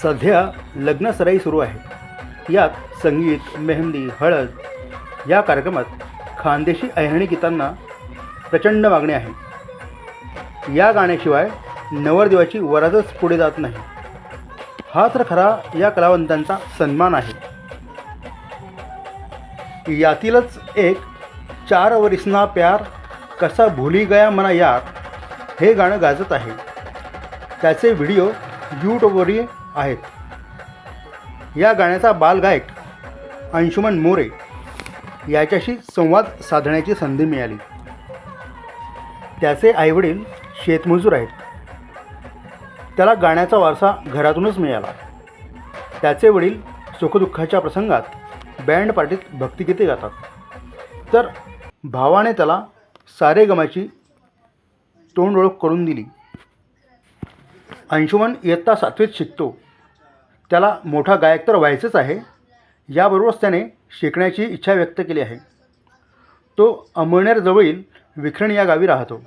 सध्या लग्नसराई सुरू आहे. यात संगीत, मेहंदी, हळद या कार्यक्रमात खानदेशी अहिराणी गीतांना प्रचंड मागणी आहे. या गाण्याशिवाय नवरदेवाची वरातच पुढे जात नाही. हा तर खरा या कलावंतांचा सन्मान आहे. यातीलच एक 4 वरिसना प्यार कसा भुली गया मना यार हे गाणं गाजत आहे. त्याचे व्हिडिओ यूट्यूबवरही आहेत. या गाण्याचा बालगायक अंशुमन मोरे याच्याशी संवाद साधण्याची संधी मिळाली. त्याचे आईवडील शेतमजूर आहेत. त्याला गाण्याचा वारसा घरातूनच मिळाला. त्याचे वडील सुखदुःखाच्या प्रसंगात बँड पार्टीत भक्तिगीते गातात, तर भावाने त्याला सारेगमाची तोंडओळख करून दिली. अंशुमन इयत्ता 7वीत शिकतो. त्याला मोठा गायक तर व्हायचंच आहे. याबरोबरच त्याने शिकण्याची इच्छा व्यक्त केली आहे. तो अमळनेरजवळील विखरण या गावी राहतो.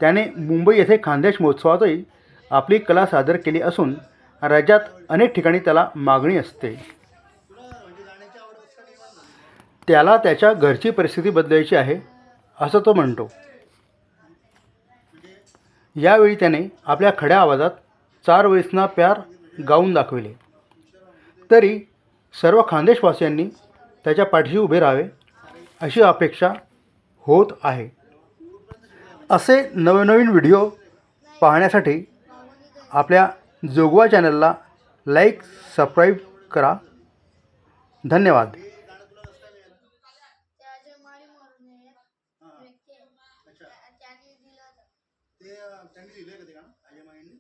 त्याने मुंबई येथे खानदेश महोत्सवातही आपली कला सादर केली असून राज्यात अनेक ठिकाणी त्याला मागणी असते. त्याला त्याच्या घरची परिस्थिती बदलायची आहे असं तो म्हणतो. यावेळी त्याने आपल्या खड्या आवाजात 4 वरिसना प्यार गाऊन दाखविले. तरी सर्व खानदेशवासियांनी त्याच्या पाठीशी उभे राहावे अशी अपेक्षा होत आहे. असे नवनवीन व्हिडिओ पाहण्यासाठी आपल्या जोगवा चॅनलला लाईक, सबस्क्राईब करा. धन्यवाद. त्यांनी लिहिलंय का ते गाणं अजय मायांनी?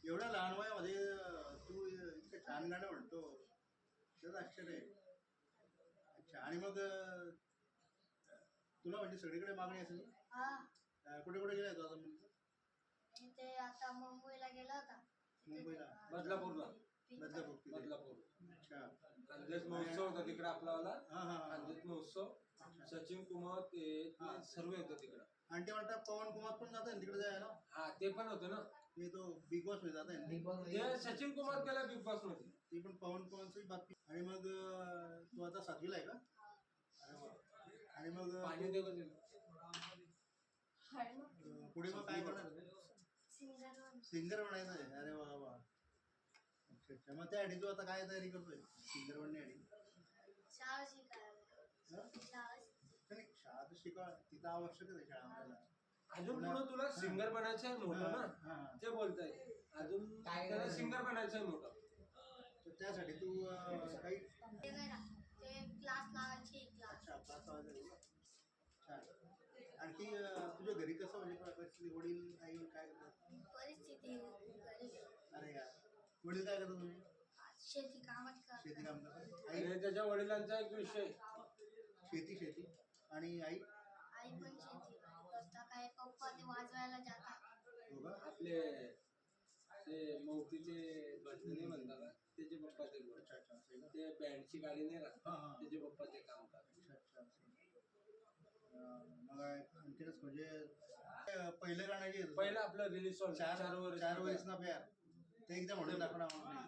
एवढ्या लहान वयामध्ये तू इतकं छान गाणं म्हणतो, त्याचं आश्चर्य आहे. अच्छा, आणि मग तुला म्हणजे सगळीकडे मागणी असेल? कुठे कुठे गेलाय तू आता? ते आता मुंबईला गेला होता. मुंबईला? बदलापूरला. बदलापूर. अच्छा. खानदेश महोत्सव होता तिकडे आपलावाला. खानदेश महोत्सव. सचिन कुमार ते सर्व होतं तिकडं. आणि ते म्हणतात पवन कुमार पण जात आहे तिकडे जायला. हा, ते पण होतं ना. ते तो बिग बॉस मध्ये जात आहे. ते सचिन कुमार केला बिग बॉस मध्ये. ती पण पवन कुमारची बातमी. आणि मग तू आता 7वीला आहे का? अरे वा. आणि मग पाणी देव पुढे मग काय करणार? सिंगर बनायचं आहे. अरे वा वा. अच्छा अच्छा. मग त्यासाठी तू आता काय तयारी करतोय सिंगर बनण्यासाठी? शाळा तर शिका, तिथं आवश्यकच आहे शाळा आपल्याला. अजून पुढे तुला सिंगर बनायचं आहे मोठं ना, ते बोलताय. अजून त्याला सिंगर बनायचं आहे मोठं. तर त्यासाठी तू काही क्लास लावायची. अच्छा, क्लास लावायचा. छान. आणखी तुझ्या घरी कसं म्हणजे परिस्थिती, वडील आई काय करतात? परिस्थिती अरे यार, वडील काय करतात तुम्ही? शेती काम करतात. आणि त्याच्या वडिलांचा एक विषय शेती आणि आई पण शेती करता. काय पप्पा ते वाजवायला जातात. हो का? आपले ते मौतीचे भजनी म्हणतात, त्याचे पप्पा ते बोलतात. ते बँडची गाडी नाही राहत, त्याचे पप्पा ते काम करतात. अच्छा. मग आणखीनच म्हणजे पहिलं गाणं जे पहिलं आपलं रिलीज सॉन्ग 4 वरिसना प्यार ते एकदा म्हणून दाखवणार आम्हाला.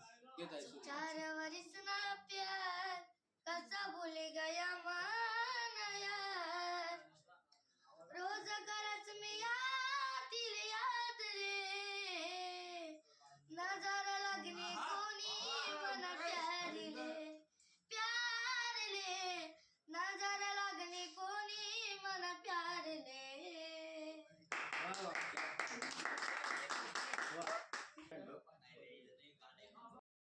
4 वरिसना प्यार कसा भूल गया मन यार, रोज करच मी आती रे यार.